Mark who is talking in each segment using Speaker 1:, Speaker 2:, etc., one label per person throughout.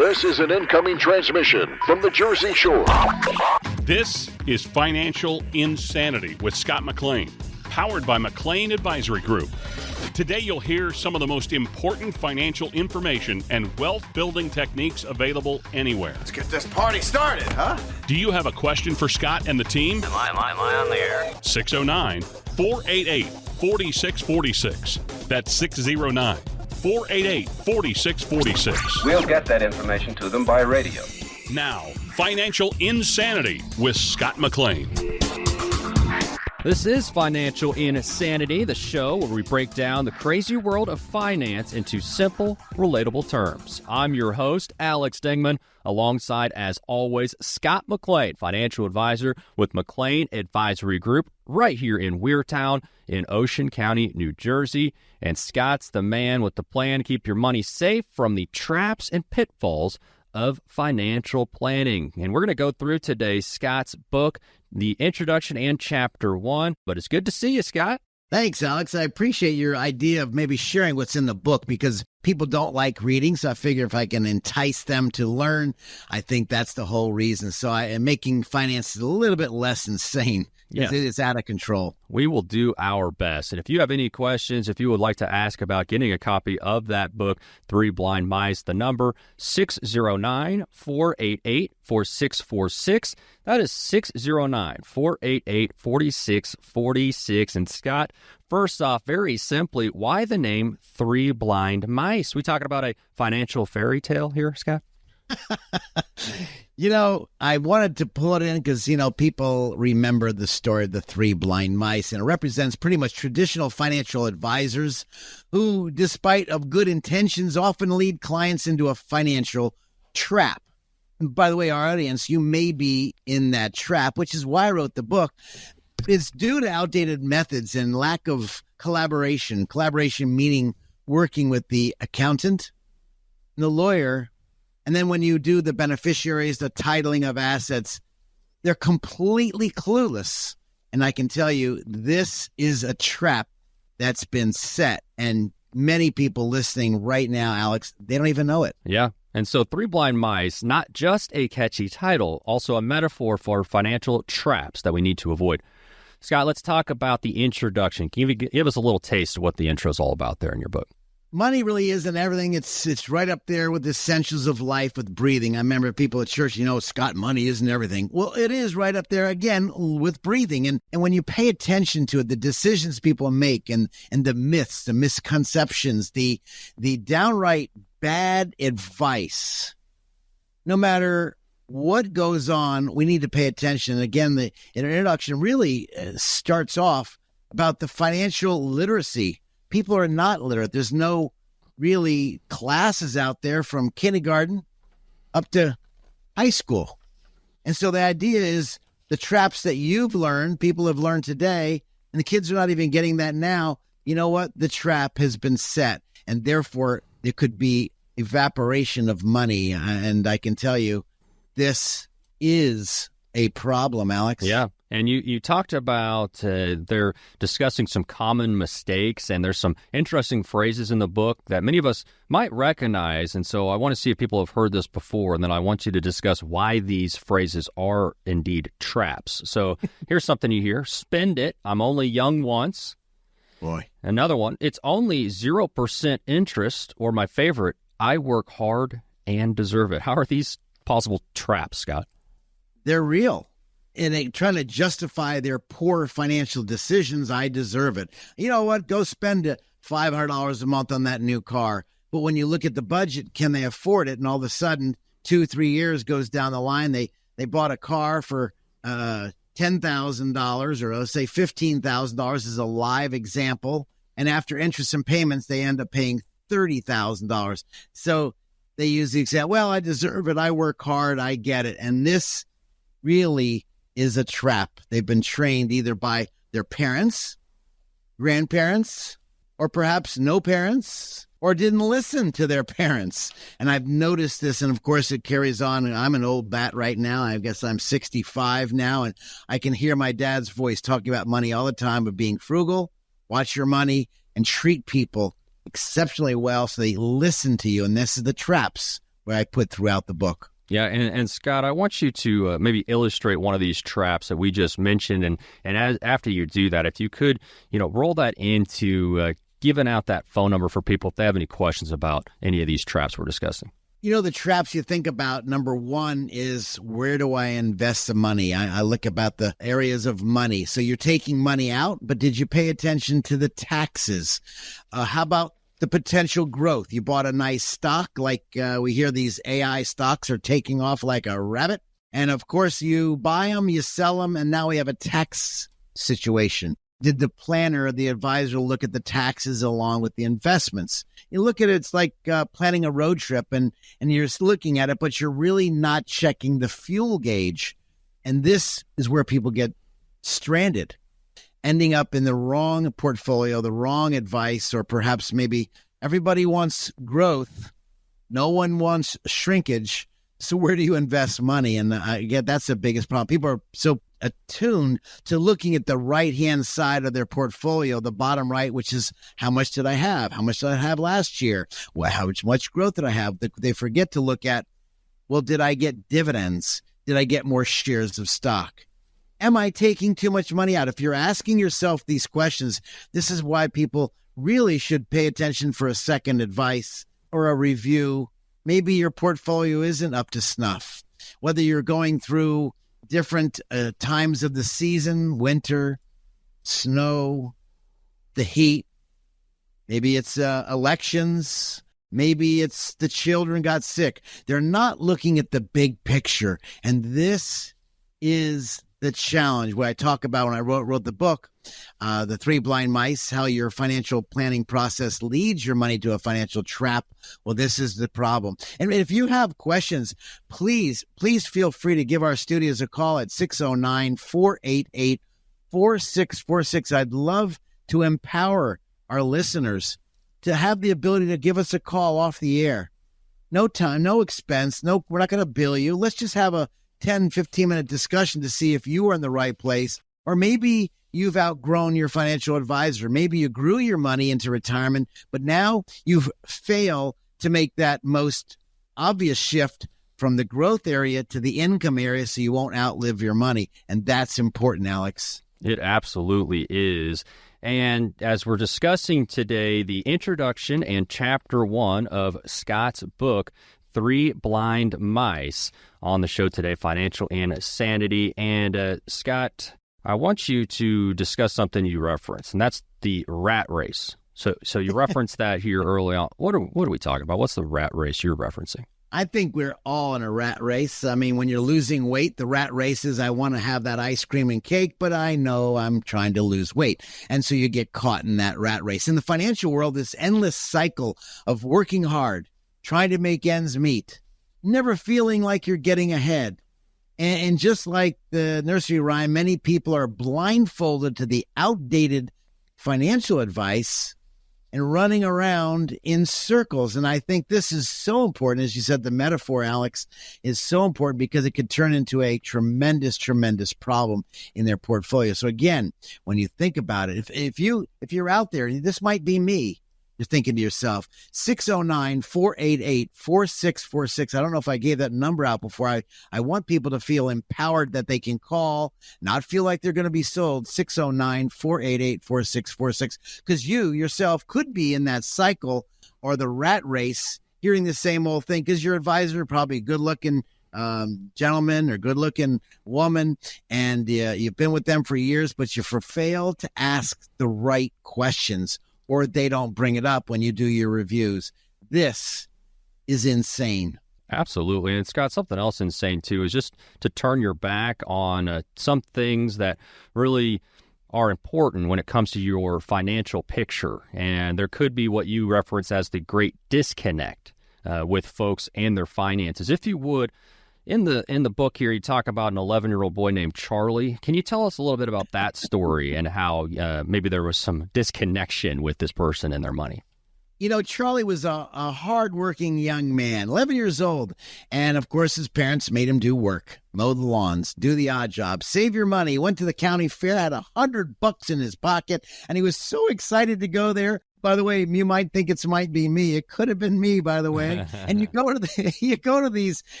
Speaker 1: This is an incoming transmission from the Jersey Shore.
Speaker 2: This is Financial Insanity with Scott McLean, powered by McLean Advisory Group. Today you'll hear some of the most important financial information and wealth-building techniques available anywhere.
Speaker 3: Let's get this party started, huh?
Speaker 2: Do you have a question for Scott and the team?
Speaker 4: Am I on the air?
Speaker 2: 609-488-4646. That's 609-488-4646.
Speaker 5: We'll get that information to them by radio.
Speaker 2: Now, Financial Insanity with Scott McLean.
Speaker 6: This is Financial Insanity, the show where we break down the crazy world of finance into simple, relatable terms. I'm your host, Alex Dingman, alongside, as always, Scott McLean, financial advisor with McLean Advisory Group, right here in Weirtown in Ocean County, New Jersey. And Scott's the man with the plan to keep your money safe from the traps and pitfalls of financial planning. And we're going to go through today Scott's book, the introduction and chapter 1. But it's good to see you, Scott.
Speaker 7: Thanks, Alex. I appreciate your idea of maybe sharing what's in the book because people don't like reading. So I figure if I can entice them to learn, I think that's the whole reason. So I am making finance a little bit less insane. Yes. It's out of control.
Speaker 6: We will do our best. And if you have any questions, if you would like to ask about getting a copy of that book, Three Blind Mice, the number 609-488-4646. That is 609-488-4646. And Scott, first off, very simply, why the name Three Blind Mice? We talking about a financial fairy tale here, Scott?
Speaker 7: I wanted to pull it in because, people remember the story of the three blind mice, and it represents pretty much traditional financial advisors who, despite of good intentions, often lead clients into a financial trap. And by the way, our audience, you may be in that trap, which is why I wrote the book. It's due to outdated methods and lack of collaboration. Collaboration meaning working with the accountant and the lawyer. And then when you do the beneficiaries, the titling of assets, they're completely clueless. And I can tell you, this is a trap that's been set. And many people listening right now, Alex, they don't even know it.
Speaker 6: Yeah. And so Three Blind Mice, not just a catchy title, also a metaphor for financial traps that we need to avoid. Scott, let's talk about the introduction. Can you give us a little taste of what the intro is all about there in your book?
Speaker 7: Money really isn't everything. It's right up there with the essentials of life with breathing. I remember people at church, Scott, money isn't everything. Well, it is right up there again with breathing. And when you pay attention to it, the decisions people make and the myths, the misconceptions, the downright bad advice, no matter what goes on, we need to pay attention. And again, the introduction really starts off about the financial literacy. People are not literate. There's no really classes out there from kindergarten up to high school. And so the idea is the traps that you've learned, people have learned today, and the kids are not even getting that now. You know what? The trap has been set, and therefore there could be evaporation of money. And I can tell you, this is a problem, Alex.
Speaker 6: Yeah. And you talked about they're discussing some common mistakes, and there's some interesting phrases in the book that many of us might recognize. And so I want to see if people have heard this before, and then I want you to discuss why these phrases are indeed traps. So here's something you hear. Spend it. I'm only young once.
Speaker 7: Boy.
Speaker 6: Another one. It's only 0% interest, or my favorite, I work hard and deserve it. How are these possible traps, Scott?
Speaker 7: They're real. And they trying to justify their poor financial decisions. I deserve it. You know what? Go spend $500 a month on that new car. But when you look at the budget, can they afford it? And all of a sudden, 2-3 years goes down the line. They bought a car for $10,000, or let's say $15,000 is a live example. And after interest and payments, they end up paying $30,000. So they use the example, well, I deserve it. I work hard. I get it. And this really is a trap. They've been trained either by their parents, grandparents, or perhaps no parents, or didn't listen to their parents. And I've noticed this, and of course it carries on. And I'm an old bat right now. I guess I'm 65 now, and I can hear my dad's voice talking about money all the time, but being frugal, watch your money, and treat people exceptionally well so they listen to you. And this is the traps where I put throughout the book.
Speaker 6: Yeah, and Scott, I want you to maybe illustrate one of these traps that we just mentioned, and after you do that, if you could, roll that into giving out that phone number for people if they have any questions about any of these traps we're discussing.
Speaker 7: The traps you think about, number one is, where do I invest the money? I look about the areas of money. So you're taking money out, but did you pay attention to the taxes? How about the potential growth? You bought a nice stock, like we hear these AI stocks are taking off like a rabbit. And of course, you buy them, you sell them, and now we have a tax situation. Did the planner or the advisor look at the taxes along with the investments? You look at it, it's like planning a road trip, and you're just looking at it, but you're really not checking the fuel gauge. And this is where people get stranded, ending up in the wrong portfolio, the wrong advice, or perhaps maybe everybody wants growth. No one wants shrinkage. So where do you invest money? And again, that's the biggest problem. People are so attuned to looking at the right-hand side of their portfolio, the bottom right, which is, how much did I have? How much did I have last year? Well, how much growth did I have? They forget to look at, well, did I get dividends? Did I get more shares of stock? Am I taking too much money out? If you're asking yourself these questions, this is why people really should pay attention for a second advice or a review. Maybe your portfolio isn't up to snuff. Whether you're going through different times of the season, winter, snow, the heat, maybe it's elections, maybe it's the children got sick. They're not looking at the big picture. And this is the challenge where I talk about when I wrote the book, The Three Blind Mice, how your financial planning process leads your money to a financial trap. Well, this is the problem. And if you have questions, please feel free to give our studios a call at 609-488-4646. I'd love to empower our listeners to have the ability to give us a call off the air. No time, no expense. No, we're not going to bill you. Let's just have a 10, 15-minute discussion to see if you are in the right place, or maybe you've outgrown your financial advisor. Maybe you grew your money into retirement, but now you've failed to make that most obvious shift from the growth area to the income area so you won't outlive your money. And that's important, Alex.
Speaker 6: It absolutely is. And as we're discussing today, the introduction and chapter 1 of Scott's book, Three Blind Mice, on the show today, Financial Insanity. And Scott, I want you to discuss something you referenced, and that's the rat race. So you referenced that here early on. What are we talking about? What's the rat race you're referencing?
Speaker 7: I think we're all in a rat race. I mean, when you're losing weight, the rat race is, I want to have that ice cream and cake, but I know I'm trying to lose weight. And so you get caught in that rat race. In the financial world, this endless cycle of working hard, trying to make ends meet, never feeling like you're getting ahead. And just like the nursery rhyme, many people are blindfolded to the outdated financial advice and running around in circles. And I think this is so important. As you said, the metaphor, Alex, is so important because it could turn into a tremendous, tremendous problem in their portfolio. So again, when you think about it, if you're out there, this might be me. You're thinking to yourself, 609-488-4646. I don't know if I gave that number out before. I want people to feel empowered that they can call, not feel like they're going to be sold. 609-488-4646. Because you yourself could be in that cycle or the rat race, hearing the same old thing, because your advisor, probably a good-looking gentleman or good-looking woman, and you've been with them for years, but you failed to ask the right questions, or they don't bring it up when you do your reviews. This is insane.
Speaker 6: Absolutely. And Scott, something else insane too is just to turn your back on some things that really are important when it comes to your financial picture. And there could be what you reference as the great disconnect with folks and their finances. If you would, in the book here, you talk about an 11-year-old boy named Charlie. Can you tell us a little bit about that story and how maybe there was some disconnection with this person and their money?
Speaker 7: Charlie was a hardworking young man, 11 years old. And, of course, his parents made him do work, mow the lawns, do the odd job, save your money. He went to the county fair, had $100 in his pocket, and he was so excited to go there. By the way, you might think it might be me. It could have been me, by the way. And you go to the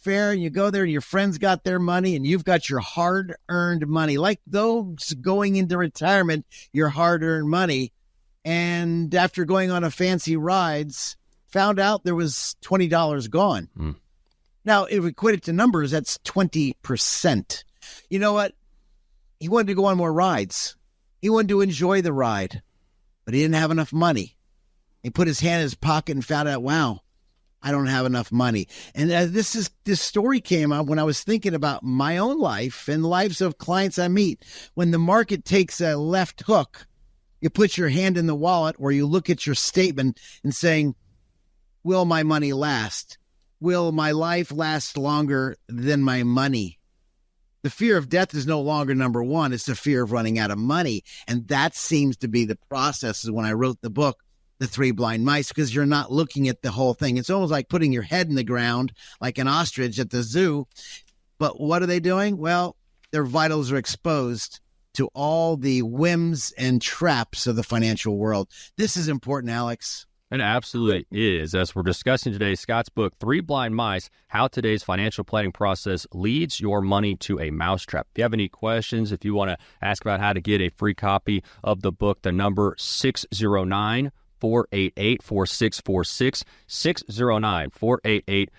Speaker 7: fair and you go there and your friends got their money and you've got your hard-earned money, like those going into retirement, your hard-earned money. And after going on a fancy rides, found out there was $20 gone. Now, if we equate it to numbers, that's 20%. You know what? He wanted to go on more rides. He wanted to enjoy the ride. But he didn't have enough money. He put his hand in his pocket and found out, wow, I don't have enough money. And this story came up when I was thinking about my own life and the lives of clients I meet. When the market takes a left hook, you put your hand in the wallet or you look at your statement and saying, will my money last? Will my life last longer than my money? The fear of death is no longer number one. It's the fear of running out of money. And that seems to be the process when I wrote the book, The Three Blind Mice, because you're not looking at the whole thing. It's almost like putting your head in the ground like an ostrich at the zoo. But what are they doing? Well, their vitals are exposed to all the whims and traps of the financial world. This is important, Alex.
Speaker 6: It absolutely is. As we're discussing today, Scott's book, Three Blind Mice, How Today's Financial Planning Process Leads Your Money to a Mousetrap. If you have any questions, if you want to ask about how to get a free copy of the book, the number 609-488-4646, 609-488-4646.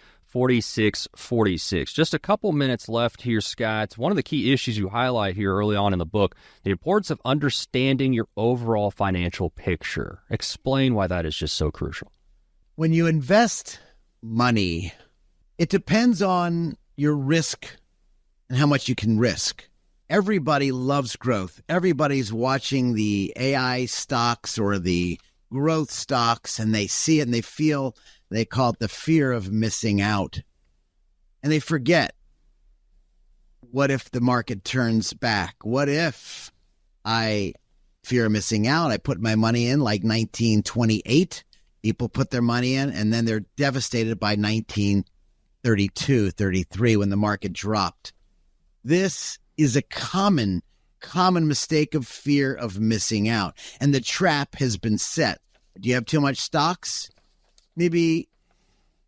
Speaker 6: Just a couple minutes left here, Scott. One of the key issues you highlight here early on in the book, the importance of understanding your overall financial picture. Explain why that is just so crucial.
Speaker 7: When you invest money, it depends on your risk and how much you can risk. Everybody loves growth. Everybody's watching the AI stocks or the growth stocks, and they see it and they feel, they call it the fear of missing out. And they forget, what if the market turns back? What if I fear missing out? I put my money in like 1928. People put their money in, and then they're devastated by 1932, 33, when the market dropped. This is a common mistake of fear of missing out. And the trap has been set. Do you have too much stocks? Maybe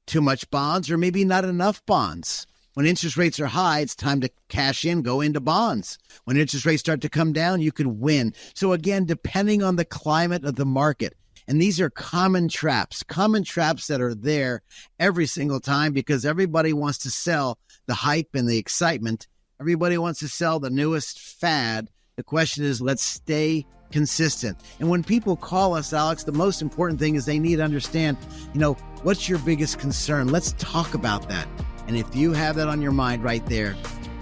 Speaker 7: too much bonds, or maybe not enough bonds. When interest rates are high, it's time to cash in, go into bonds. When interest rates start to come down, you could win. So again, depending on the climate of the market, and these are common traps that are there every single time because everybody wants to sell the hype and the excitement. Everybody wants to sell the newest fad. The question is, let's stay consistent. And when people call us, Alex, the most important thing is they need to understand, what's your biggest concern? Let's talk about that. And if you have that on your mind right there,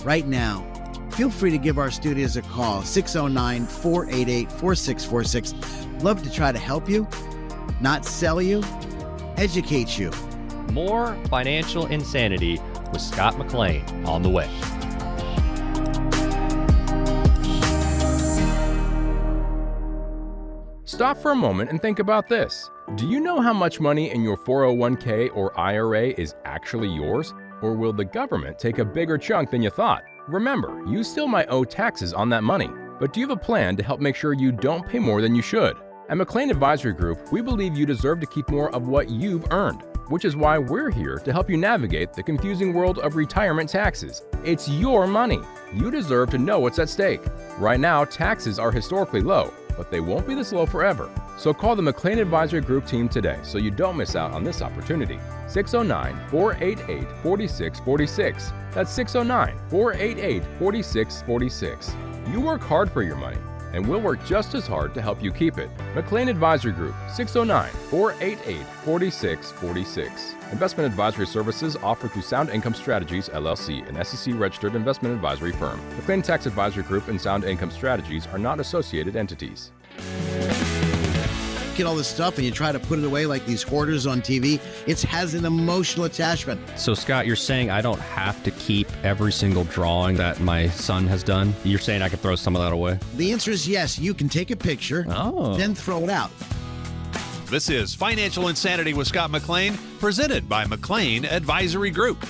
Speaker 7: right now, feel free to give our studios a call, 609-488-4646. Love to try to help you, not sell you, educate you.
Speaker 6: More financial insanity with Scott McLean on the way.
Speaker 4: Stop for a moment and think about this. Do you know how much money in your 401k or IRA is actually yours? Or will the government take a bigger chunk than you thought? Remember, you still might owe taxes on that money, but do you have a plan to help make sure you don't pay more than you should? At McLean Advisory Group, we believe you deserve to keep more of what you've earned, which is why we're here to help you navigate the confusing world of retirement taxes. It's your money. You deserve to know what's at stake. Right now, taxes are historically low, but they won't be this low forever. So call the McLean Advisory Group team today so you don't miss out on this opportunity. 609-488-4646. That's 609-488-4646. You work hard for your money, and we'll work just as hard to help you keep it. McLean Advisory Group, 609-488-4646. Investment advisory services offered through Sound Income Strategies, LLC, an SEC-registered investment advisory firm. McLean Tax Advisory Group and Sound Income Strategies are not associated entities.
Speaker 7: Get all this stuff and you try to put it away like these hoarders on TV. It has an emotional attachment.
Speaker 6: So, Scott, you're saying I don't have to keep every single drawing that my son has done? You're saying I could throw some of that away?
Speaker 7: The answer is yes. You can take a picture, then throw it out.
Speaker 8: This is Financial Insanity with Scott McLean, presented by McLean Advisory Group.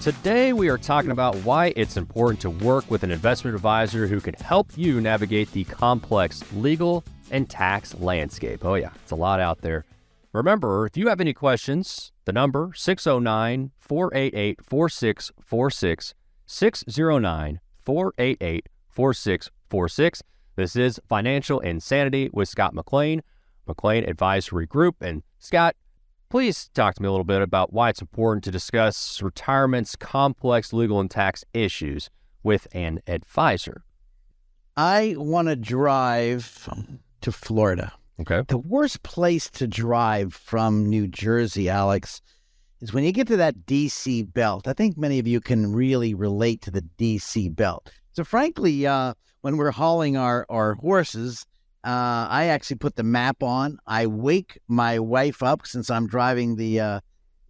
Speaker 6: Today, we are talking about why it's important to work with an investment advisor who can help you navigate the complex legal, and tax landscape. Oh yeah, it's a lot out there. Remember, if you have any questions, the number 609-488-4646, 609-488-4646. This is Financial Insanity with Scott McLean, McLean Advisory Group. And Scott, please talk to me a little bit about why it's important to discuss retirement's complex legal and tax issues with an advisor.
Speaker 7: I want to drive to Florida.
Speaker 6: Okay.
Speaker 7: The worst place to drive from New Jersey, Alex, is when you get to that D.C. belt. I think many of you can really relate to the D.C. belt. So frankly, when we're hauling our horses, I actually put the map on. I wake my wife up since I'm driving the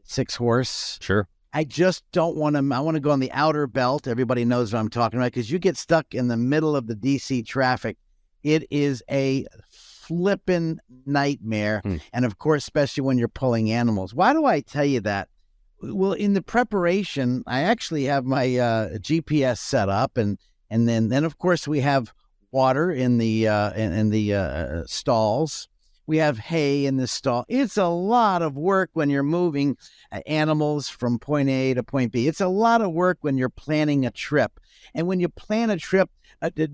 Speaker 7: 6-horse.
Speaker 6: Sure.
Speaker 7: I just don't want to. I want to go on the outer belt. Everybody knows what I'm talking about, because you get stuck in the middle of the D.C. traffic. It is a flippin' nightmare. And of course, especially when you're pulling animals. Why do I tell you that? Well, in the preparation, I actually have my GPS set up, and then of course we have water in the stalls. We have hay in the stall. It's a lot of work when you're moving animals from point A to point B. It's a lot of work when you're planning a trip. And when you plan a trip,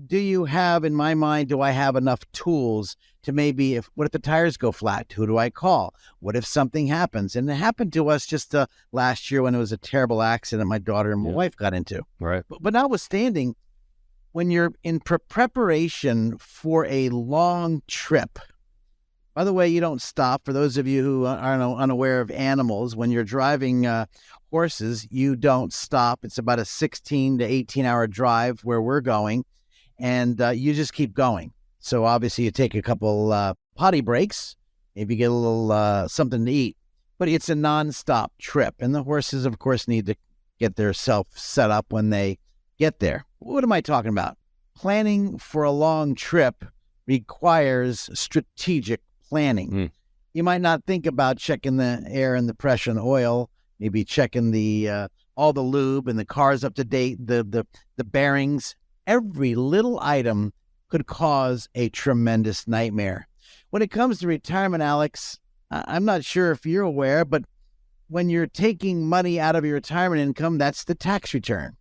Speaker 7: do you have, in my mind, do I have enough tools to maybe, what if the tires go flat? Who do I call? What if something happens? And it happened to us just last year when it was a terrible accident my daughter and my wife got into.
Speaker 6: Right.
Speaker 7: But notwithstanding, when you're in preparation for a long trip, by the way, you don't stop. For those of you who are unaware of animals, when you're driving horses, you don't stop. It's about a 16 to 18-hour drive where we're going, and you just keep going. So obviously you take a couple potty breaks, maybe get a little something to eat, but it's a nonstop trip. And the horses, of course, need to get their self set up when they get there. What am I talking about? Planning for a long trip requires strategic planning. You might not think about checking the air and the pressure and oil, maybe checking the all the lube and the car's up to date, the bearings. Every little item could cause a tremendous nightmare. When it comes to retirement, Alex, I'm not sure if you're aware, but when you're taking money out of your retirement income, that's the tax return.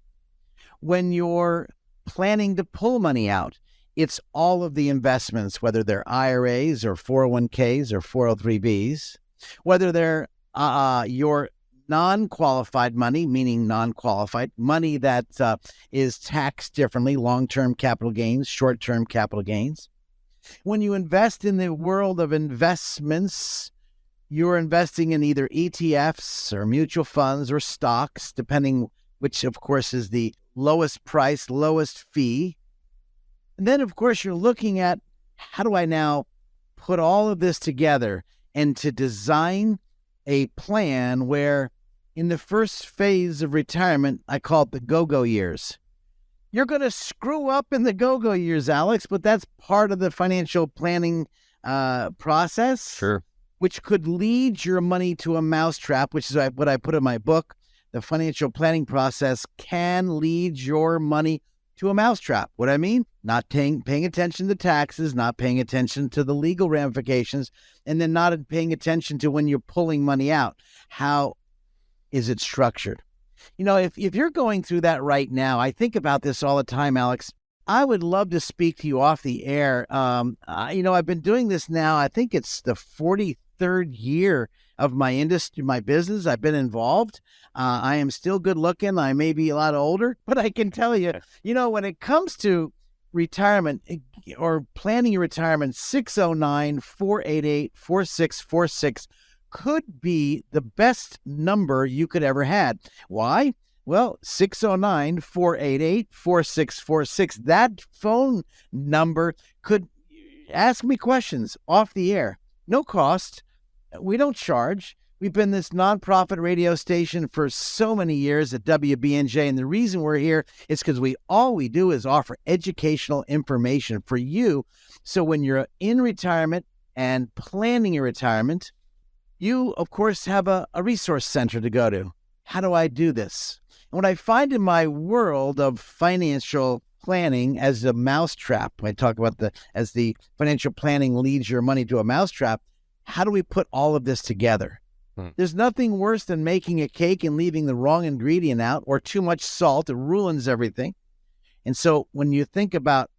Speaker 7: When you're planning to pull money out, it's all of the investments, whether they're IRAs or 401ks or 403bs, whether they're your non-qualified money, meaning non-qualified money that is taxed differently, long-term capital gains, short-term capital gains. When you invest in the world of investments, you're investing in either ETFs or mutual funds or stocks, depending which, of course, is the lowest price, lowest fee. And then, of course, you're looking at, how do I now put all of this together and to design a plan where in the first phase of retirement, I call it the go-go years. You're going to screw up in the go-go years, Alex, but that's part of the financial planning process.
Speaker 6: Sure.
Speaker 7: Which could lead your money to a mousetrap, which is what I put in my book. The financial planning process can lead your money to a mousetrap. What I mean? Not paying attention to taxes, not paying attention to the legal ramifications, and then not paying attention to when you're pulling money out. How is it structured? You know, if you're going through that right now, I think about this all the time, Alex. I would love to speak to you off the air. I've been doing this now. I think it's the 43rd year of my industry, my business. I've been involved. I am still good looking. I may be a lot older, but I can tell you, when it comes to retirement or planning your retirement, 609-488-4646 could be the best number you could ever had. Why? Well, 609-488-4646. That phone number could ask me questions off the air. No cost. We don't charge. We've been this nonprofit radio station for so many years at WBNJ, and the reason we're here is because all we do is offer educational information for you. So when you're in retirement and planning your retirement, you, of course, have a resource center to go to. How do I do this? And what I find in my world of financial planning as a mousetrap. I talk about as the financial planning leads your money to a mousetrap. How do we put all of this together? There's nothing worse than making a cake and leaving the wrong ingredient out or too much salt. It ruins everything. And so when you think about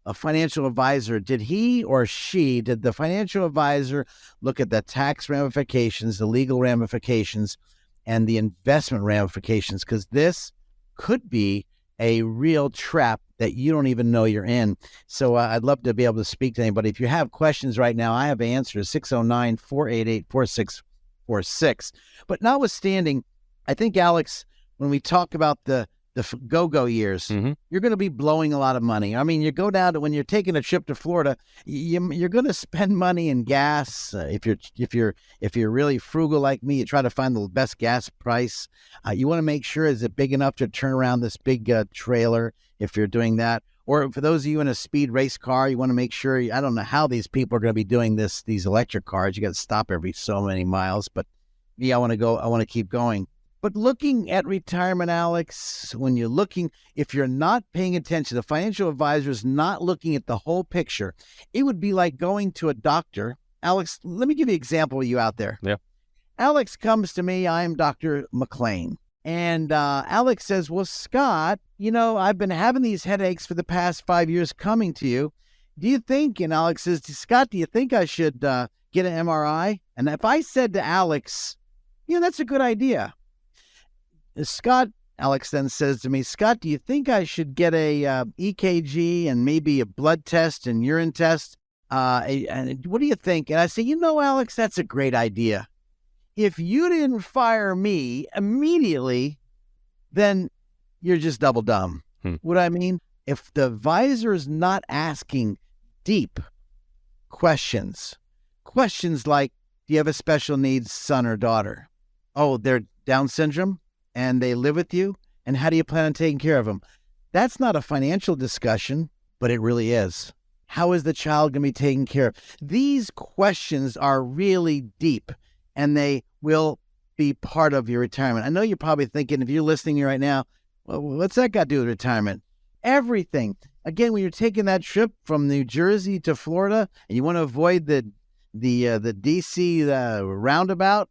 Speaker 7: a financial advisor, did the financial advisor look at the tax ramifications, the legal ramifications, and the investment ramifications? Because this could be a real trap that you don't even know you're in. So I'd love to be able to speak to anybody. If you have questions right now, I have answers, 609-488-4646. But notwithstanding, I think, Alex, when we talk about the go-go years, you're going to be blowing a lot of money. I mean, you go down to, when you're taking a trip to Florida, you're going to spend money in gas. If you're really frugal like me, you try to find the best gas price. You want to make sure, is it big enough to turn around this big trailer if you're doing that? Or for those of you in a speed race car, you want to make sure, I don't know how these people are going to be doing these electric cars. You got to stop every so many miles, but I want to keep going. But looking at retirement, Alex, if you're not paying attention, the financial advisor is not looking at the whole picture. It would be like going to a doctor. Alex, let me give you an example of you out there.
Speaker 6: Yeah.
Speaker 7: Alex comes to me. I am Dr. McLean. And Alex says, well, Scott, I've been having these headaches for the past 5 years coming to you. Do you think, and Alex says, Scott, do you think I should get an MRI? And if I said to Alex, that's a good idea. Alex then says to me, Scott, do you think I should get a EKG and maybe a blood test and urine test? And what do you think? And I say, Alex, that's a great idea. If you didn't fire me immediately, then you're just double dumb. What I mean? If the advisor is not asking deep questions like, do you have a special needs son or daughter? Oh, they're Down syndrome? And they live with you, and how do you plan on taking care of them? That's not a financial discussion, but it really is. How is the child going to be taken care of? These questions are really deep, and they will be part of your retirement. I know you're probably thinking, if you're listening right now, well, what's that got to do with retirement? Everything. Again, when you're taking that trip from New Jersey to Florida, and you want to avoid the DC roundabout,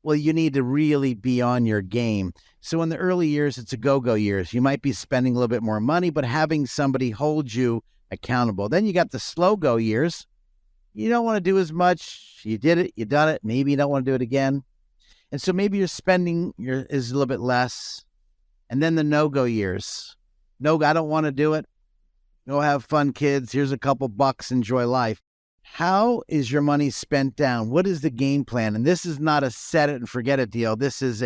Speaker 7: well, you need to really be on your game. So in the early years, it's a go-go years. You might be spending a little bit more money, but having somebody hold you accountable. Then you got the slow-go years. You don't want to do as much. You did it. You done it. Maybe you don't want to do it again. And so maybe your spending is a little bit less. And then the no-go years. No, I don't want to do it. Go have fun, kids. Here's a couple bucks. Enjoy life. How is your money spent down? What is the game plan? And this is not a set it and forget it deal. This is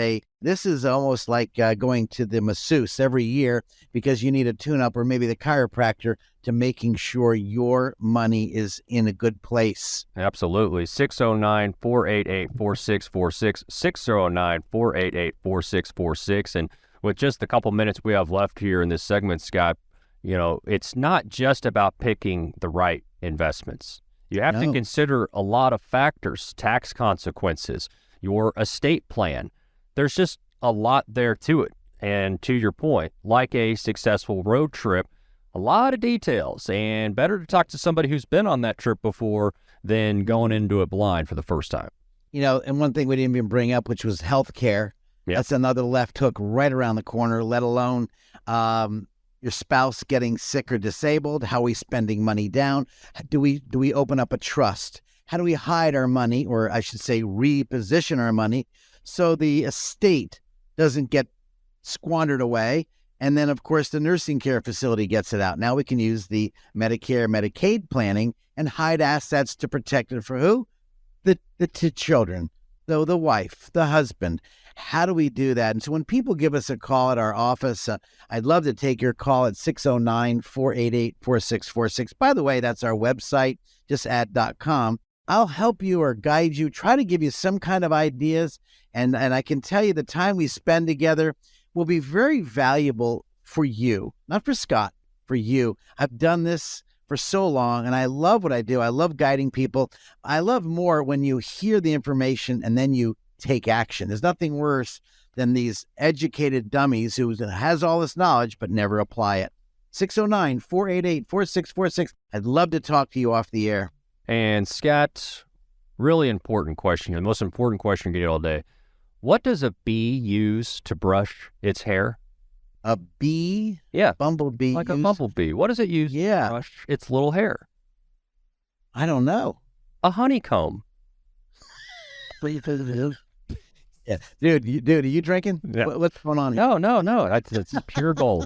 Speaker 7: almost like going to the masseuse every year because you need a tune-up, or maybe the chiropractor, to making sure your money is in a good place.
Speaker 6: Absolutely. 609-488-4646, 609-488-4646. And with just the couple minutes we have left here in this segment, Scott, it's not just about picking the right investments. You have to consider a lot of factors, tax consequences, your estate plan. There's just a lot there to it. And to your point, like a successful road trip, a lot of details, and better to talk to somebody who's been on that trip before than going into it blind for the first time.
Speaker 7: And one thing we didn't even bring up, which was healthcare. Yep. That's another left hook right around the corner, let alone your spouse getting sick or disabled. How are we spending money down? Do we open up a trust? How do we hide our money, or I should say reposition our money, so the estate doesn't get squandered away? And then, of course, the nursing care facility gets it out. Now we can use the Medicare, Medicaid planning and hide assets to protect it for who? The children, the wife, the husband. How do we do that? And so when people give us a call at our office, I'd love to take your call at 609-488-4646. By the way, that's our website, justadd.com. I'll help you or guide you, try to give you some kind of ideas. And I can tell you the time we spend together will be very valuable for you, not for Scott, for you. I've done this for so long, and I love what I do. I love guiding people. I love more when you hear the information and then you take action. There's nothing worse than these educated dummies who has all this knowledge but never apply it. 609-488-4646. I'd love to talk to you off the air.
Speaker 6: And Scott, really important question, the most important question you get all day. What does a bee use to brush its hair?
Speaker 7: A bee?
Speaker 6: Yeah.
Speaker 7: Bumblebee.
Speaker 6: Like a bumblebee. What does it use to brush its little hair?
Speaker 7: I don't know.
Speaker 6: A honeycomb.
Speaker 7: Yeah. Dude, are you drinking?
Speaker 6: Yeah.
Speaker 7: What's going on here?
Speaker 6: No. It's pure gold.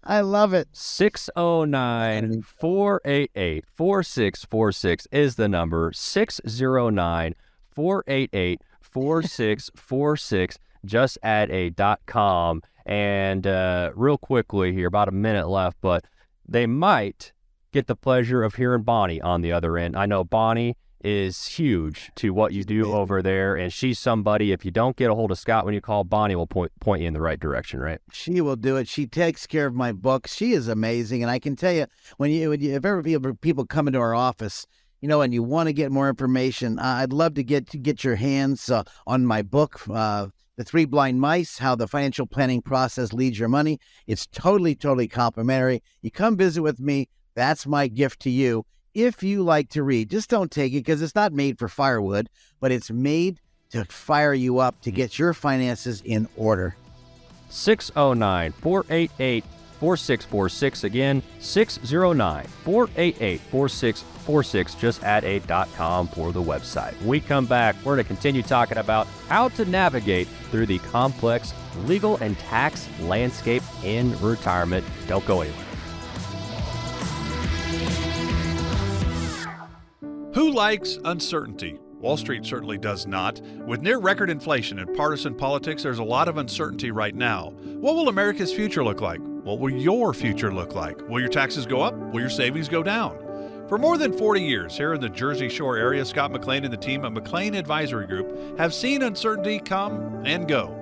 Speaker 7: I love it.
Speaker 6: 609-488-4646 is the number. 609-488-4646. Just add a .com. And real quickly here, about a minute left, but they might get the pleasure of hearing Bonnie on the other end. I know Bonnie is huge to what you do over there, and she's somebody, if you don't get a hold of Scott when you call, Bonnie will point you in the right direction, right?
Speaker 7: She will do it. She takes care of my books. She is amazing, and I can tell you, if ever people come into our office, and you want to get more information, I'd love to get your hands on my book, The Three Blind Mice, How the Financial Planning Process Leads Your Money. It's totally complimentary. You come visit with me. That's my gift to you. If you like to read, just don't take it because it's not made for firewood, but it's made to fire you up to get your finances in order.
Speaker 6: 609-488-4646. Again, 609-488-4646. Just add a .com for the website. When we come back, we're going to continue talking about how to navigate through the complex legal and tax landscape in retirement. Don't go anywhere.
Speaker 8: Who likes uncertainty? Wall Street certainly does not. With near record inflation and partisan politics, there's a lot of uncertainty right now. What will America's future look like? What will your future look like? Will your taxes go up? Will your savings go down? For more than 40 years here in the Jersey Shore area, Scott McLean and the team at McLean Advisory Group have seen uncertainty come and go.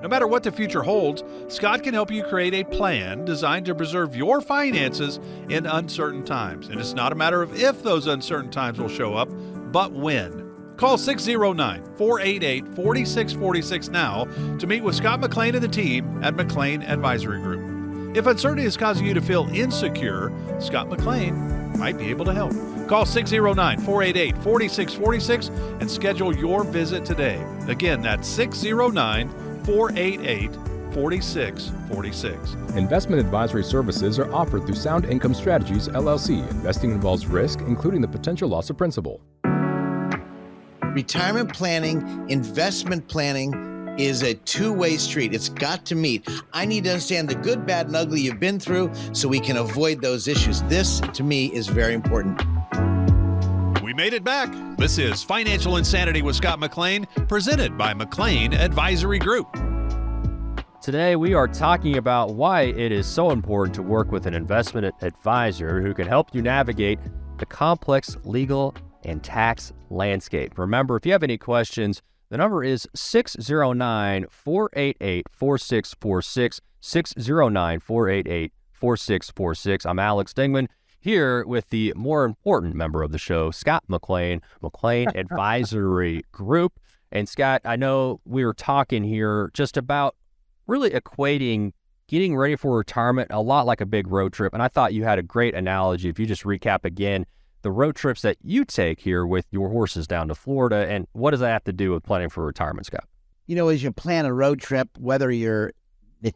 Speaker 8: No matter what the future holds, Scott can help you create a plan designed to preserve your finances in uncertain times. And it's not a matter of if those uncertain times will show up, but when. Call 609-488-4646 now to meet with Scott McLean and the team at McLean Advisory Group. If uncertainty is causing you to feel insecure, Scott McLean might be able to help. Call 609-488-4646 and schedule your visit today. Again, that's 609-488-4646.
Speaker 4: Investment advisory services are offered through Sound Income Strategies, LLC. Investing involves risk, including the potential loss of principal.
Speaker 7: Retirement planning, investment planning is a two-way street. It's got to meet. I need to understand the good, bad, and ugly you've been through so we can avoid those issues. This, to me, is very important.
Speaker 8: We made it back. This is Financial Insanity with Scott McLean, presented by McLean Advisory Group.
Speaker 6: Today, we are talking about why it is so important to work with an investment advisor who can help you navigate the complex legal and tax landscape. Remember, if you have any questions, the number is 609-488-4646, 609-488-4646. I'm Alex Dingman, here with the more important member of the show, Scott McLean, McLean Advisory Group. And Scott, I know we were talking here just about really equating getting ready for retirement a lot like a big road trip. And I thought you had a great analogy. If you just recap again, the road trips that you take here with your horses down to Florida, and what does that have to do with planning for retirement, Scott?
Speaker 7: As you plan a road trip, whether you're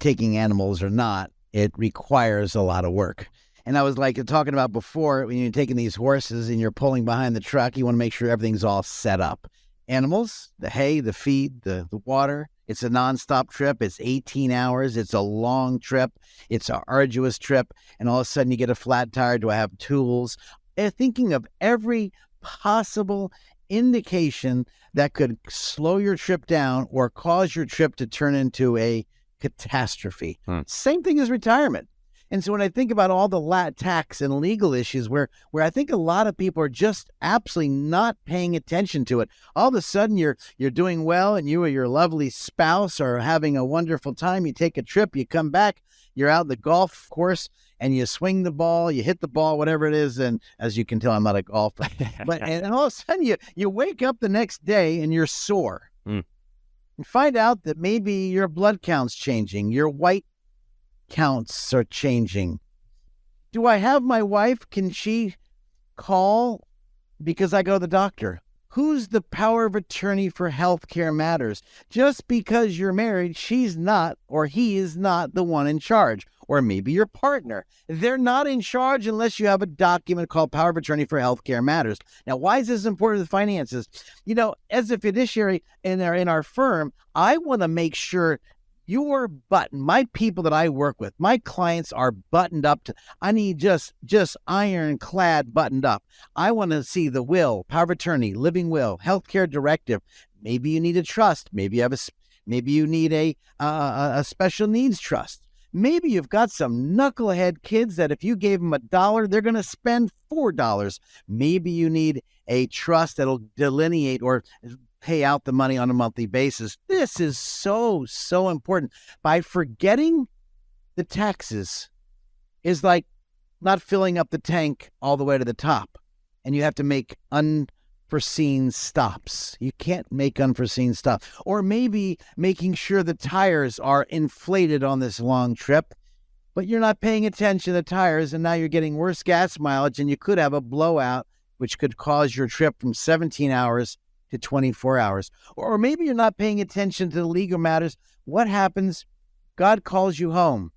Speaker 7: taking animals or not, it requires a lot of work. And I was talking about before, when you're taking these horses and you're pulling behind the truck, you want to make sure everything's all set up. Animals, the hay, the feed, the water. It's a nonstop trip. It's 18 hours. It's a long trip. It's an arduous trip. And all of a sudden you get a flat tire. Do I have tools? Thinking of every possible indication that could slow your trip down or cause your trip to turn into a catastrophe. Same thing as retirement. And so when I think about all the tax and legal issues where I think a lot of people are just absolutely not paying attention to it, all of a sudden you're doing well and you or your lovely spouse are having a wonderful time. You take a trip, you come back, you're out in the golf course and you swing the ball, you hit the ball, whatever it is. And as you can tell, I'm not a golfer. And all of a sudden you wake up the next day and you're sore. You find out that maybe your blood count's changing, your white counts are changing. Do I have my wife? Can she call because I go to the doctor? Who's the power of attorney for healthcare matters? Just because you're married, she's not, or he is not the one in charge. Or maybe your partner. They're not in charge unless you have a document called power of attorney for healthcare matters. Now, why is this important to the finances? You know, as a fiduciary in our firm, I want to make sure my people that I work with, my clients are buttoned up I need just ironclad buttoned up. I want to see the will, power of attorney, living will, healthcare directive. Maybe you need a trust. Maybe you need a special needs trust. Maybe you've got some knucklehead kids that if you gave them $1, they're going to spend $4. Maybe you need a trust that'll delineate or pay out the money on a monthly basis. This is so important. By forgetting the taxes is like not filling up the tank all the way to the top, and you have to make unforeseen stops. You can't make unforeseen stops. Or maybe making sure the tires are inflated on this long trip, but you're not paying attention to the tires, and now you're getting worse gas mileage, and you could have a blowout, which could cause your trip from 17 hours to 24 hours. Or maybe you're not paying attention to the legal matters. What happens? God calls you home.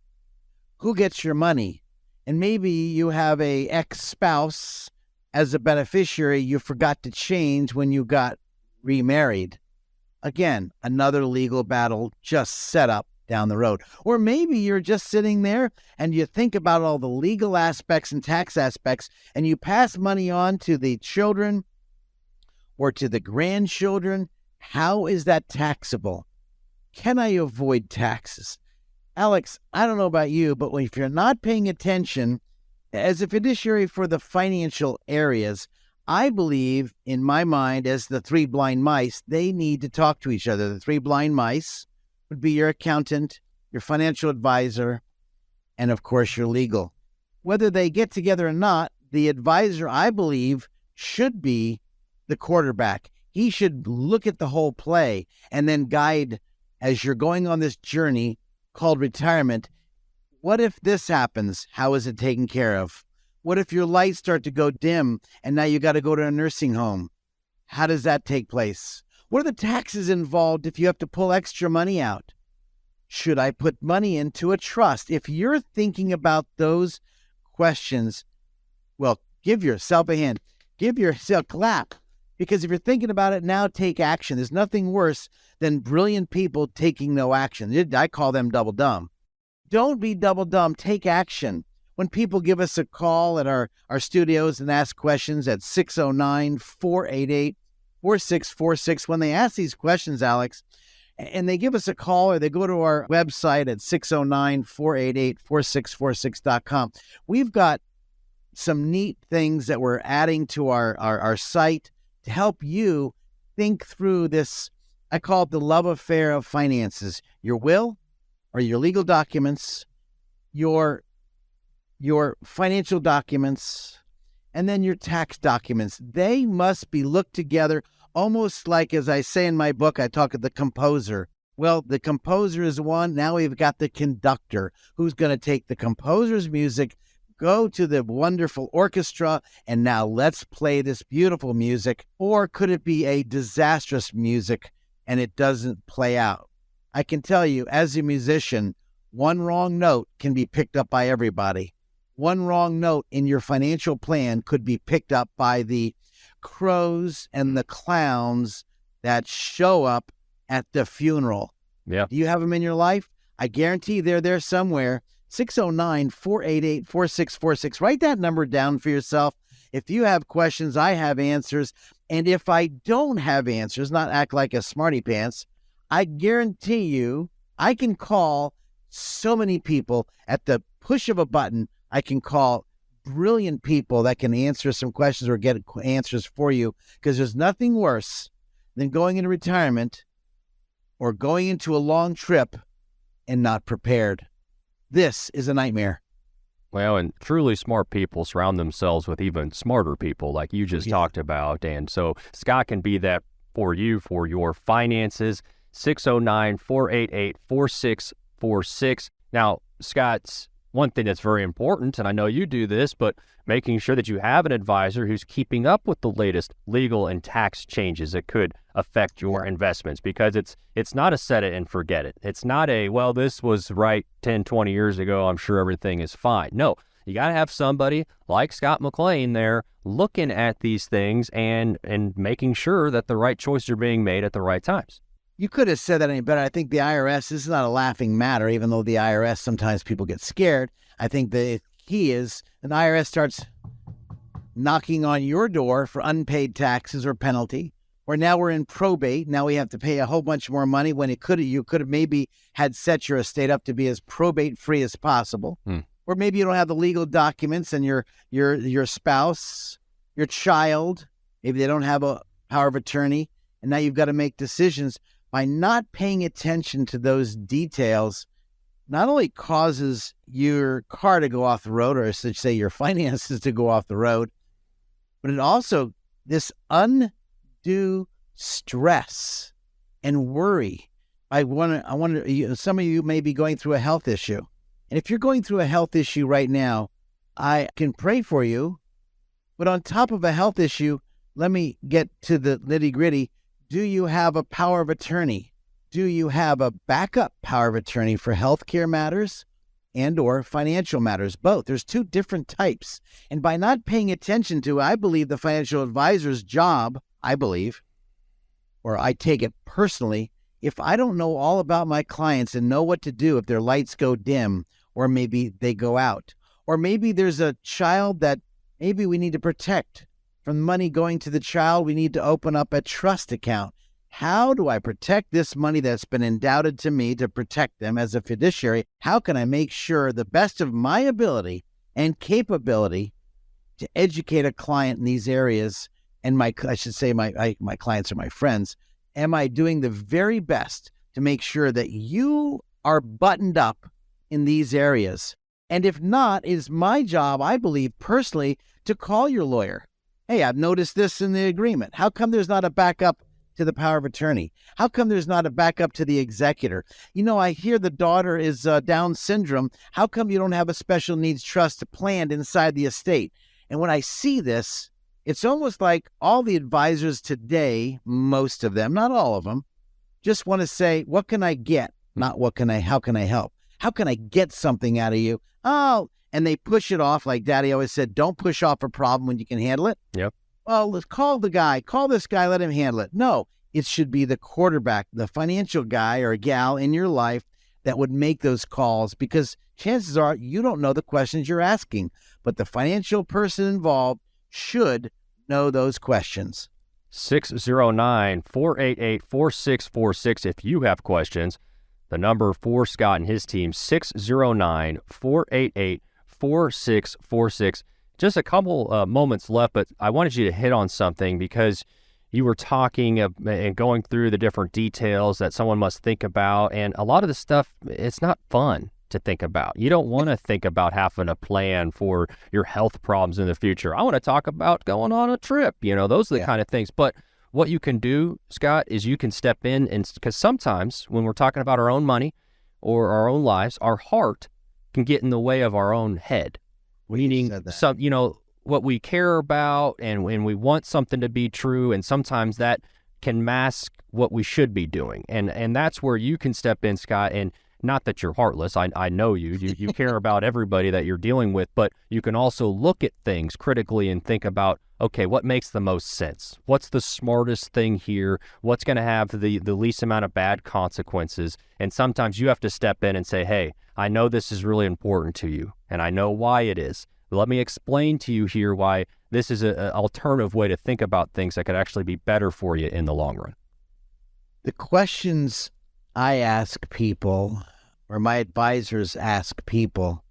Speaker 7: Who gets your money? And maybe you have a ex-spouse as a beneficiary you forgot to change when you got remarried. Again, another legal battle just set up down the road. Or maybe you're just sitting there and you think about all the legal aspects and tax aspects, and you pass money on to the children or to the grandchildren. How is that taxable? Can I avoid taxes? Alex, I don't know about you, but if you're not paying attention as a fiduciary for the financial areas, I believe in my mind as the three blind mice, they need to talk to each other. The three blind mice would be your accountant, your financial advisor, and of course your legal. Whether they get together or not, the advisor, I believe, should be the quarterback. He should look at the whole play and then guide as you're going on this journey called retirement. What if this happens? How is it taken care of? What if your lights start to go dim and now you got to go to a nursing home? How does that take place? What are the taxes involved if you have to pull extra money out? Should I put money into a trust? If you're thinking about those questions, well, give yourself a hand. Give yourself a clap. Because if you're thinking about it now, take action. There's nothing worse than brilliant people taking no action. I call them double dumb. Don't be double dumb. Take action. When people give us a call at our studios and ask questions at 609-488-4646, when they ask these questions, Alex, and they give us a call or they go to our website at 609-488-4646.com, we've got some neat things that we're adding to our site to help you think through this. I call it the love affair of finances. Your will or your legal documents, your financial documents, and then your tax documents. They must be looked together almost like, as I say in my book, I talk of the composer. Well, the composer is one. Now we've got the conductor who's going to take the composer's music, go to the wonderful orchestra, and now let's play this beautiful music. Or could it be a disastrous music and it doesn't play out? I can tell you, as a musician, one wrong note can be picked up by everybody. One wrong note in your financial plan could be picked up by the crows and the clowns that show up at the funeral.
Speaker 6: Yeah.
Speaker 7: Do you have them in your life? I guarantee they're there somewhere. 609-488-4646. Write that number down for yourself. If you have questions, I have answers. And if I don't have answers, not act like a smarty pants, I guarantee you I can call so many people at the push of a button. I can call brilliant people that can answer some questions or get answers for you, because there's nothing worse than going into retirement or going into a long trip and not prepared. This is a nightmare.
Speaker 6: Well, and truly smart people surround themselves with even smarter people like you just talked about. And so Scott can be that for you, for your finances. 609-488-4646. Now, Scott, one thing that's very important, and I know you do this, but making sure that you have an advisor who's keeping up with the latest legal and tax changes that could affect your investments, because it's not a set it and forget it. It's not a, well, this was right 10, 20 years ago, I'm sure everything is fine. No, you got to have somebody like Scott McLean there looking at these things and making sure that the right choices are being made at the right times.
Speaker 7: You could have said that any better. I think the IRS, this is not a laughing matter, even though the IRS, sometimes people get scared. I think the key is an IRS starts knocking on your door for unpaid taxes or penalty, or now we're in probate. Now we have to pay a whole bunch more money when you could have maybe had set your estate up to be as probate free as possible. Or maybe you don't have the legal documents and your spouse, your child, maybe they don't have a power of attorney, and now you've got to make decisions. By not paying attention to those details, not only causes your car to go off the road, or I should say your finances to go off the road, but it also, this undue stress and worry. I wonder, some of you may be going through a health issue. And if you're going through a health issue right now, I can pray for you. But on top of a health issue, let me get to the nitty-gritty. Do you have a power of attorney? Do you have a backup power of attorney for healthcare matters and or financial matters? Both. There's two different types. And by not paying attention to, I believe, the financial advisor's job, I believe, or I take it personally, if I don't know all about my clients and know what to do if their lights go dim or maybe they go out, or maybe there's a child that maybe we need to protect. From money going to the child, we need to open up a trust account. How do I protect this money that's been endowed to me to protect them as a fiduciary? How can I make sure the best of my ability and capability to educate a client in these areas? And my clients are my friends. Am I doing the very best to make sure that you are buttoned up in these areas? And if not, it is my job, I believe personally, to call your lawyer. Hey, I've noticed this in the agreement. How come there's not a backup to the power of attorney? How come there's not a backup to the executor? I hear the daughter is Down syndrome. How come you don't have a special needs trust planned inside the estate? And when I see this, it's almost like all the advisors today, most of them, not all of them, just want to say, what can I get? Not how can I help? How can I get something out of you? Oh, and they push it off. Like Daddy always said, don't push off a problem when you can handle it.
Speaker 6: Yep.
Speaker 7: Well, let's call this guy, let him handle it. No, it should be the quarterback, the financial guy or gal in your life that would make those calls, because chances are you don't know the questions you're asking, but the financial person involved should know those questions.
Speaker 6: 609-488-4646 if you have questions. The number for Scott and his team, 609-488-4646. Just a couple moments left, but I wanted you to hit on something, because you were talking and going through the different details that someone must think about. And a lot of the stuff, it's not fun to think about. You don't want to think about having a plan for your health problems in the future. I want to talk about going on a trip. Those are the kind of things. But what you can do, Scott, is you can step in, and because sometimes when we're talking about our own money or our own lives, our heart can get in the way of our own head. Meaning, what we care about, and when we want something to be true, and sometimes that can mask what we should be doing. And that's where you can step in, Scott, and not that you're heartless. I know you care about everybody that you're dealing with, but you can also look at things critically and think about, okay, what makes the most sense? What's the smartest thing here? What's going to have the least amount of bad consequences? And sometimes you have to step in and say, hey, I know this is really important to you, and I know why it is. Let me explain to you here why this is an alternative way to think about things that could actually be better for you in the long run.
Speaker 7: The questions I ask people, or my advisors ask people,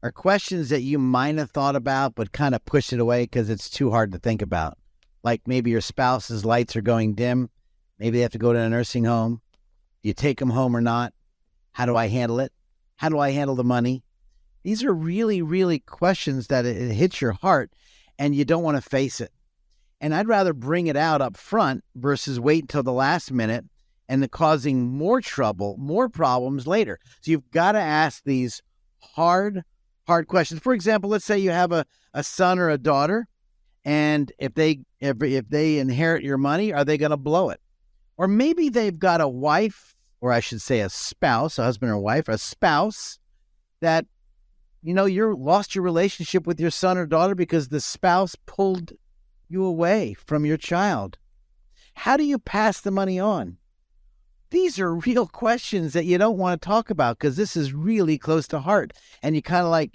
Speaker 7: are questions that you might have thought about but kind of push it away because it's too hard to think about. Like maybe your spouse's lights are going dim. Maybe they have to go to a nursing home. Do you take them home or not? How do I handle it? How do I handle the money? These are really, really questions that it hits your heart and you don't want to face it. And I'd rather bring it out up front versus wait until the last minute and causing more trouble, more problems later. So you've got to ask these hard questions. For example, let's say you have a son or a daughter, and if they inherit your money, are they going to blow it? Or maybe they've got a wife, or I should say a spouse, a husband or wife, a spouse that, you lost your relationship with your son or daughter because the spouse pulled you away from your child. How do you pass the money on? These are real questions that you don't want to talk about because this is really close to heart. And you kind of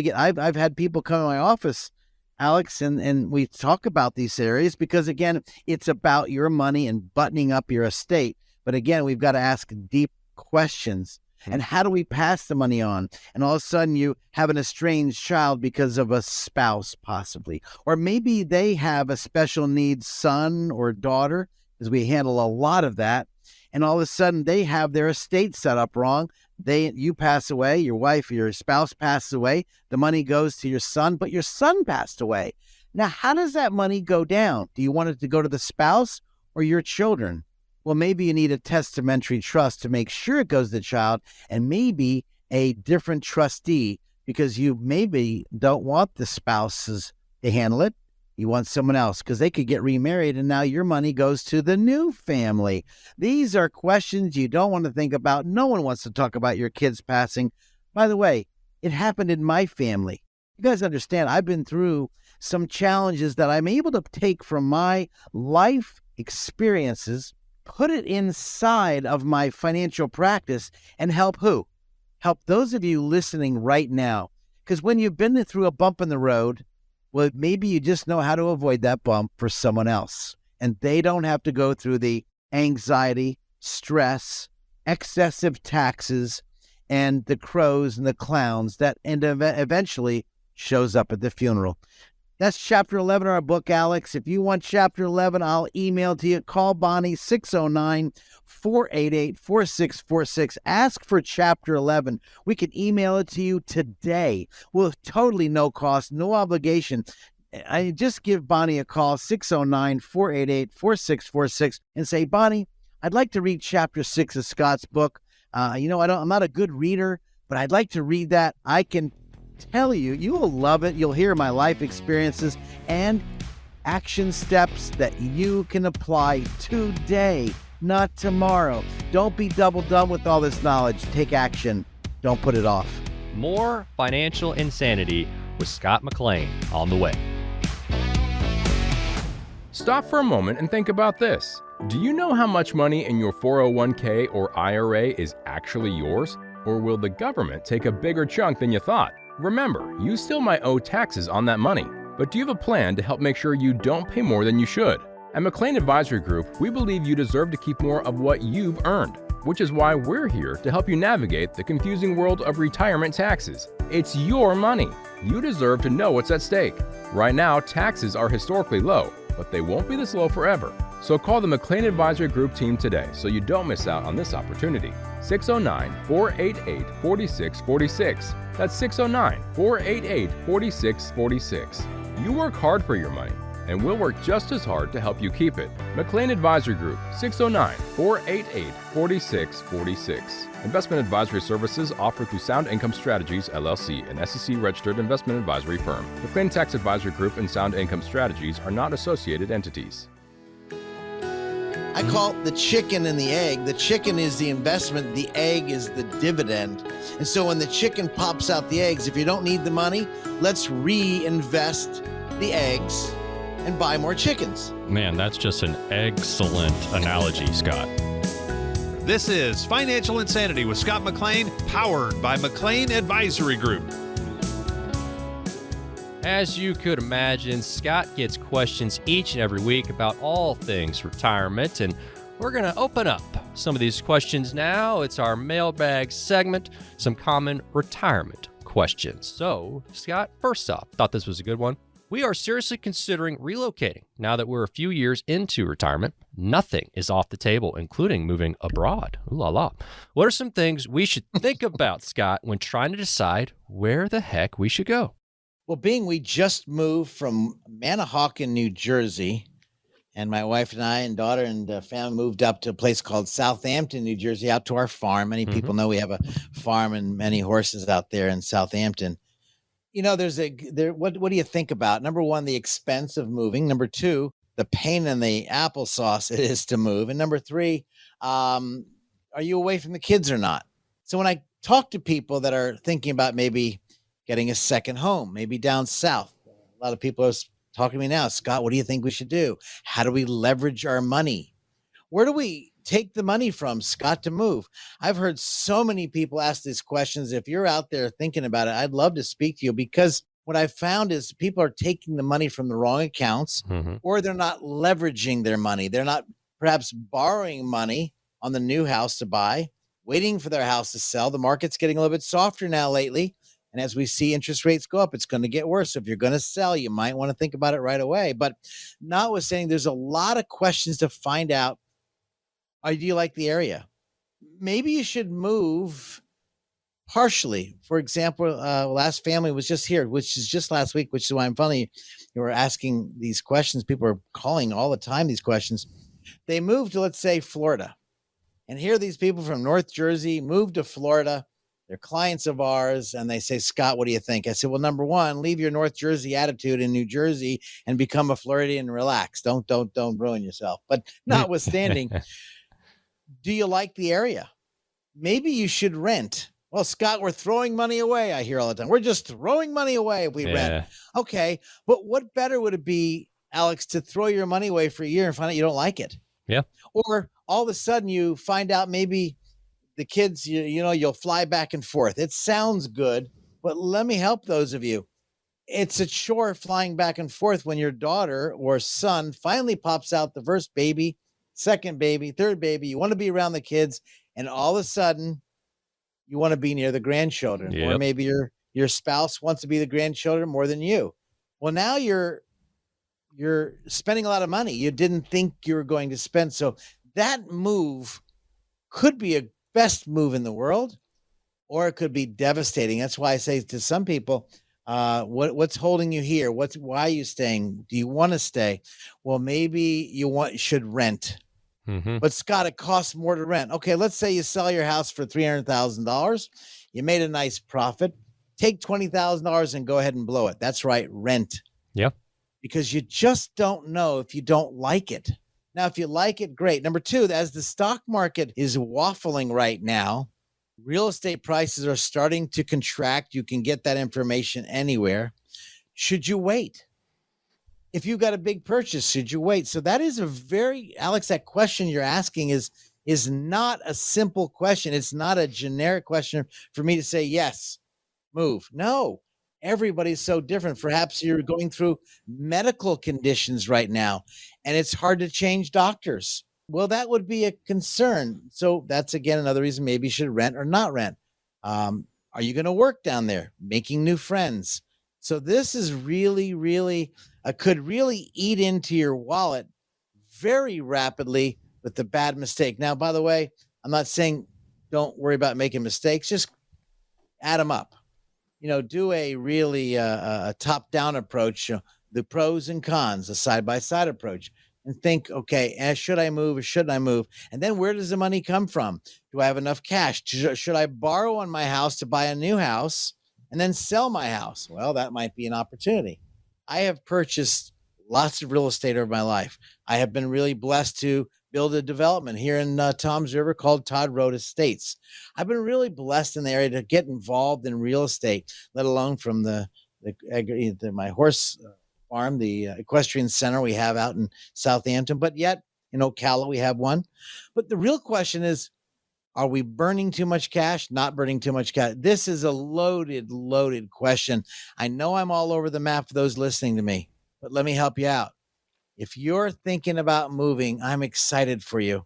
Speaker 7: get, I've had people come to my office, Alex, and we talk about these areas because, again, it's about your money and buttoning up your estate. But again, we've got to ask deep questions. And how do we pass the money on? And all of a sudden you have an estranged child because of a spouse, possibly. Or maybe they have a special needs son or daughter, because we handle a lot of that. And all of a sudden they have their estate set up wrong. You pass away, your wife, your spouse passes away. The money goes to your son, but your son passed away. Now, how does that money go down? Do you want it to go to the spouse or your children? Well, maybe you need a testamentary trust to make sure it goes to the child, and maybe a different trustee because you maybe don't want the spouses to handle it. You want someone else because they could get remarried and now your money goes to the new family. These are questions you don't want to think about. No one wants to talk about your kids passing. By the way, it happened in my family. You guys understand, I've been through some challenges that I'm able to take from my life experiences, put it inside of my financial practice, and help who? Help those of you listening right now. Because when you've been through a bump in the road, well, maybe you just know how to avoid that bump for someone else. And they don't have to go through the anxiety, stress, excessive taxes, and the crows and the clowns that eventually shows up at the funeral. That's chapter 11 of our book, Alex. If you want chapter 11, I'll email to you. Call Bonnie, 609-488-4646. Ask for chapter 11. We can email it to you today with totally no cost, no obligation. I just give Bonnie a call, 609-488-4646, and say, Bonnie, I'd like to read chapter 6 of Scott's book. I'm not a good reader, but I'd like to read that. I can tell you, you will love it. You'll hear my life experiences and action steps that you can apply today, not tomorrow. Don't be double dumb with all this knowledge. Take action. Don't put it off.
Speaker 6: More financial insanity with Scott McLean on the way.
Speaker 4: Stop for a moment and think about this. Do you know how much money in your 401k or IRA is actually yours? Or will the government take a bigger chunk than you thought? Remember, you still might owe taxes on that money, but do you have a plan to help make sure you don't pay more than you should? At McLean Advisory Group, we believe you deserve to keep more of what you've earned, which is why we're here to help you navigate the confusing world of retirement taxes. It's your money. You deserve to know what's at stake. Right now, taxes are historically low, but they won't be this low forever. So call the McLean Advisory Group team today so you don't miss out on this opportunity. 609-488-4646. That's 609-488-4646. You work hard for your money, and we'll work just as hard to help you keep it. McLean Advisory Group, 609-488-4646. Investment advisory services offered through Sound Income Strategies, LLC, an SEC-registered investment advisory firm. McLean Tax Advisory Group and Sound Income Strategies are not associated entities.
Speaker 7: I call it the chicken and the egg. The chicken is the investment. The egg is the dividend. And so when the chicken pops out the eggs, if you don't need the money, let's reinvest the eggs and buy more chickens.
Speaker 6: Man, that's just an excellent analogy, Scott.
Speaker 8: This is Financial Insanity with Scott McLean, powered by McLean Advisory Group.
Speaker 6: As you could imagine, Scott gets questions each and every week about all things retirement, and we're going to open up some of these questions now. It's our mailbag segment, some common retirement questions. So, Scott, first off, thought this was a good one. We are seriously considering relocating now that we're a few years into retirement. Nothing is off the table, including moving abroad. Ooh la la. What are some things we should think about, Scott, when trying to decide where the heck we should go?
Speaker 7: Well, being we just moved from Manahawkin, New Jersey And my wife and I and daughter and family moved up to a place called Southampton, New Jersey, out to our farm. Many people know we have a farm and many horses out there in Southampton. What do you think about? Number one, the expense of moving. Number two, the pain in the applesauce it is to move. And number three, are you away from the kids or not? So when I talk to people that are thinking about maybe getting a second home, maybe down south, a lot of people are talking to me now. Scott, what do you think we should do? How do we leverage our money? Where do we take the money from, Scott, to move? I've heard so many people ask these questions. If you're out there thinking about it, I'd love to speak to you, because what I've found is people are taking the money from the wrong accounts, or they're not leveraging their money. They're not perhaps borrowing money on the new house to buy, waiting for their house to sell. The market's getting a little bit softer now lately. And as we see interest rates go up, it's going to get worse. So if you're going to sell, you might want to think about it right away. But notwithstanding, there's a lot of questions to find out. Do you like the area? Maybe you should move partially. For example, last family was just here, which is just last week, which is why I'm funny. You were asking these questions. People are calling all the time, these questions. They moved to, let's say, Florida. And here are these people from North Jersey moved to Florida. They're clients of ours, and they say, Scott, what do you think? I said, well, number one, leave your North Jersey attitude in New Jersey and become a Floridian and relax. Don't ruin yourself. But notwithstanding, do you like the area? Maybe you should rent. Well, Scott, we're throwing money away. I hear all the time. We're just throwing money away if we rent. Okay, but what better would it be, Alex, to throw your money away for a year and find out you don't like it?
Speaker 6: Yeah.
Speaker 7: Or all of a sudden you find out maybe the kids, you'll fly back and forth. It sounds good, but let me help those of you. It's a chore flying back and forth when your daughter or son finally pops out the first baby, second baby, third baby. You want to be around the kids, and all of a sudden you want to be near the grandchildren. Or maybe your spouse wants to be the grandchildren more than you. Well, now you're spending a lot of money you didn't think you were going to spend. So that move could be a best move in the world, or it could be devastating. That's why I say to some people, what's holding you here? Why are you staying? Do you want to stay? Well, maybe you should rent. But Scott, it costs more to rent. Okay, let's say you sell your house for $300,000. You made a nice profit. Take $20,000 and go ahead and blow it. That's right, rent.
Speaker 6: Yep.
Speaker 7: Because you just don't know if you don't like it. Now, if you like it, great. Number two, as the stock market is waffling right now, real estate prices are starting to contract. You can get that information anywhere. Should you wait? If you've got a big purchase, should you wait? So that is Alex, that question you're asking is not a simple question. It's not a generic question for me to say, yes, move. No. Everybody's so different. Perhaps you're going through medical conditions right now, and it's hard to change doctors. Well, that would be a concern. So that's, again, another reason maybe you should rent or not rent. Are you going to work down there, making new friends? So this is really, could really eat into your wallet very rapidly with the bad mistake. Now, by the way, I'm not saying don't worry about making mistakes. Just add them up. Do a really a top-down approach, the pros and cons, a side-by-side approach, and think, okay, should I move or shouldn't I move? And then where does the money come from? Do I have enough cash? Should I borrow on my house to buy a new house and then sell my house? Well, that might be an opportunity. I have purchased lots of real estate over my life. I have been really blessed to build a development here in Toms River called Todd Road Estates. I've been really blessed in the area to get involved in real estate, let alone from my horse farm, the equestrian center we have out in Southampton, but yet in Ocala we have one. But the real question is, are we burning too much cash, not burning too much cash? This is a loaded question. I know I'm all over the map for those listening to me, but let me help you out. If you're thinking about moving, I'm excited for you.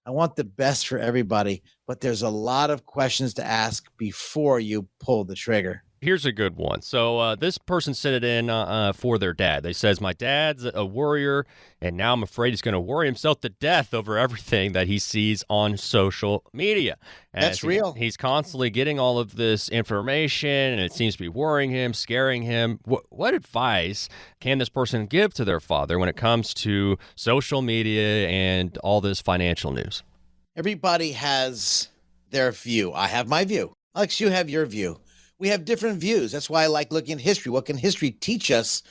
Speaker 7: I want the best for everybody, but there's a lot of questions to ask before you pull the trigger.
Speaker 6: Here's a good one. So this person sent it in for their dad. They says, my dad's a worrier, and now I'm afraid he's going to worry himself to death over everything that he sees on social media.
Speaker 7: That's real.
Speaker 6: He's constantly getting all of this information, and it seems to be worrying him, scaring him. What advice can this person give to their father when it comes to social media and all this financial news?
Speaker 7: Everybody has their view. I have my view. Alex, you have your view. We have different views. That's why I like looking at history. What can history teach us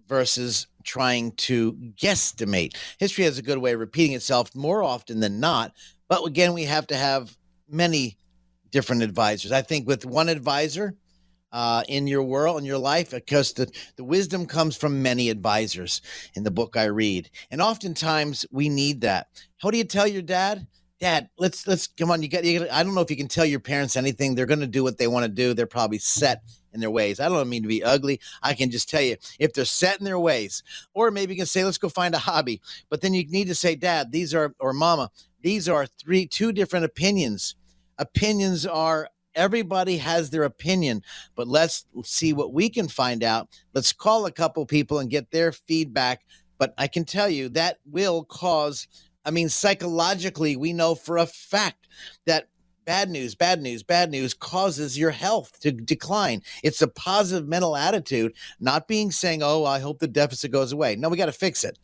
Speaker 7: versus trying to guesstimate? History has a good way of repeating itself more often than not. But again, we have to have many different advisors. I think with one advisor in your world, in your life, because the wisdom comes from many advisors in the book I read. And oftentimes we need that. How do you tell your dad? Dad, let's come on. You got. I don't know if you can tell your parents anything. They're going to do what they want to do. They're probably set in their ways. I don't mean to be ugly. I can just tell you if they're set in their ways, or maybe you can say, let's go find a hobby. But then you need to say, Dad, these are, or Mama, these are two different opinions. Opinions are, everybody has their opinion, but let's see what we can find out. Let's call a couple people and get their feedback. But I can tell you that will cause, psychologically, we know for a fact that bad news causes your health to decline. It's a positive mental attitude, not saying, oh, I hope the deficit goes away. No, we got to fix it.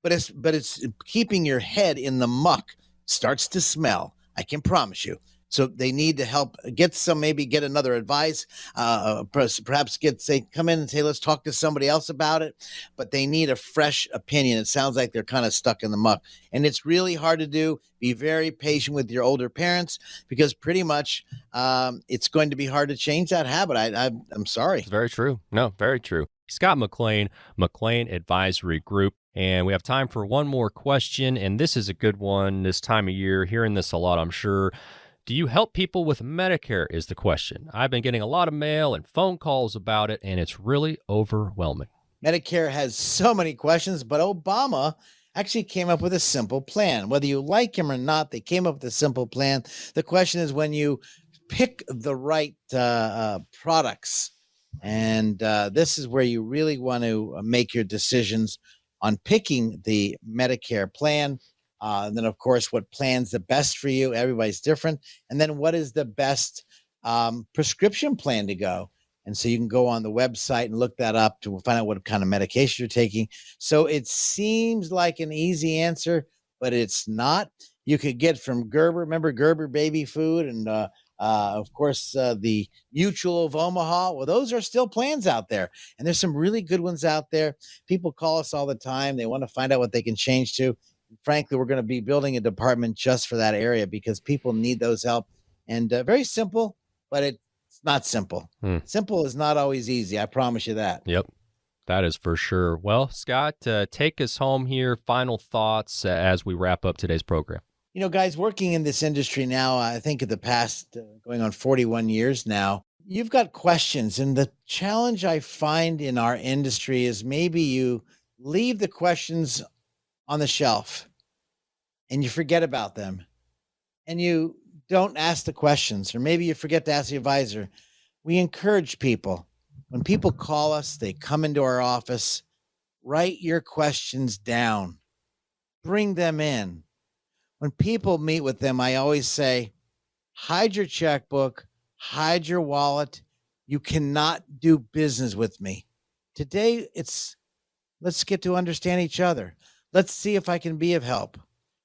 Speaker 7: But it's keeping your head in the muck starts to smell. I can promise you. So they need to help get another advice, perhaps come in and say, let's talk to somebody else about it. But they need a fresh opinion. It sounds like they're kind of stuck in the muck. And it's really hard to do. Be very patient with your older parents, because pretty much it's going to be hard to change that habit. I'm sorry.
Speaker 6: It's very true. No, very true. Scott McLean, McLean Advisory Group. And we have time for one more question. And this is a good one this time of year. Hearing this a lot, I'm sure. Do you help people with Medicare is the question. I've been getting a lot of mail and phone calls about it, and it's really overwhelming.
Speaker 7: Medicare has so many questions, but Obama actually came up with a simple plan. Whether you like him or not, they came up with a simple plan. The question is, when you pick the right products, and this is where you really want to make your decisions on picking the Medicare plan. And then, of course, what plan's the best for you? Everybody's different. And then what is the best prescription plan to go? And so you can go on the website and look that up to find out what kind of medication you're taking. So it seems like an easy answer, but it's not. You could get from Gerber. Remember Gerber baby food? And, of course, the Mutual of Omaha. Well, those are still plans out there. And there's some really good ones out there. People call us all the time. They want to find out what they can change to. Frankly, we're going to be building a department just for that area, because people need those help. And very simple, but it's not simple. Simple is not always easy. I promise you that.
Speaker 6: Yep, that is for sure. Well, Scott, take us home here. Final thoughts as we wrap up today's program.
Speaker 7: You know, guys, working in this industry now, I think of the past going on 41 years now, you've got questions. And the challenge I find in our industry is maybe you leave the questions on the shelf and you forget about them, and you don't ask the questions, or maybe you forget to ask the advisor. We encourage people, when people call us, they come into our office, write your questions down, bring them in. When people meet with them, I always say, hide your checkbook, hide your wallet. You cannot do business with me. Today, let's get to understand each other. Let's see if I can be of help.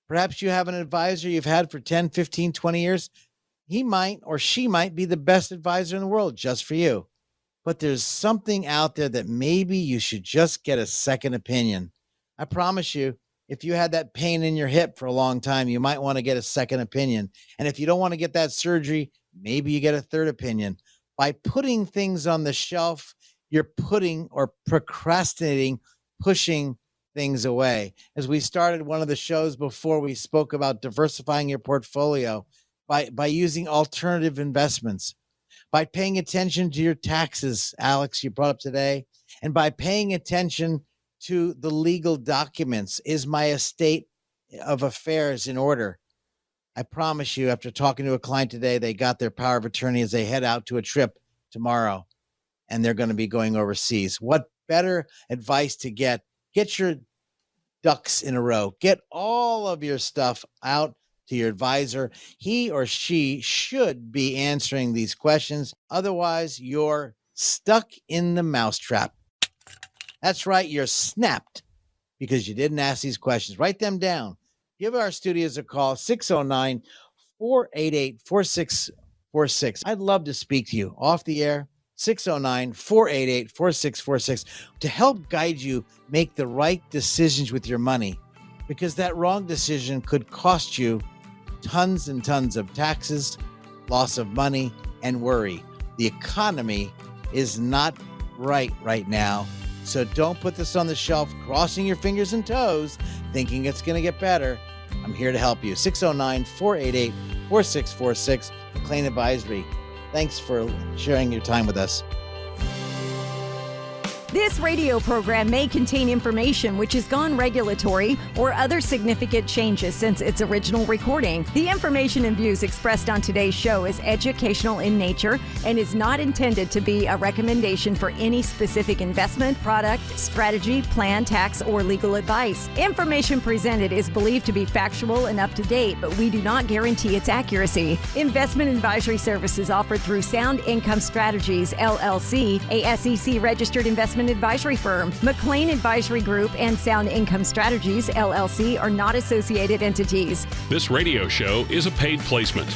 Speaker 7: Perhaps you have an advisor you've had for 10, 15, 20 years. He might or she might be the best advisor in the world just for you. But there's something out there that maybe you should just get a second opinion. I promise you, if you had that pain in your hip for a long time, you might want to get a second opinion. And if you don't want to get that surgery, maybe you get a third opinion. By putting things on the shelf, you're procrastinating, pushing things away. As we started one of the shows before, we spoke about diversifying your portfolio by using alternative investments, by paying attention to your taxes, Alex, you brought up today, and by paying attention to the legal documents. Is my estate of affairs in order? I promise you, after talking to a client today, they got their power of attorney as they head out to a trip tomorrow. and they're going to be going overseas. What better advice to get? Get your ducks in a row. Get all of your stuff out to your advisor. He or she should be answering these questions. Otherwise, you're stuck in the mousetrap. That's right, you're snapped because you didn't ask these questions. Write them down. Give our studios a call, 609-488-4646. I'd love to speak to you off the air, 609-488-4646, to help guide you make the right decisions with your money, because that wrong decision could cost you tons and tons of taxes, loss of money, and worry. The economy is not right now. So don't put this on the shelf, crossing your fingers and toes, thinking it's going to get better. I'm here to help you. 609-488-4646, McLean Advisory. Thanks for sharing your time with us.
Speaker 9: This radio program may contain information which has gone regulatory or other significant changes since its original recording. The information and views expressed on today's show is educational in nature and is not intended to be a recommendation for any specific investment, product, strategy, plan, tax, or legal advice. Information presented is believed to be factual and up to date, but we do not guarantee its accuracy. Investment advisory services offered through Sound Income Strategies, LLC, a SEC-registered investment advisory firm. McLean Advisory Group and Sound Income Strategies, LLC, are not associated entities.
Speaker 2: This radio show is a paid placement.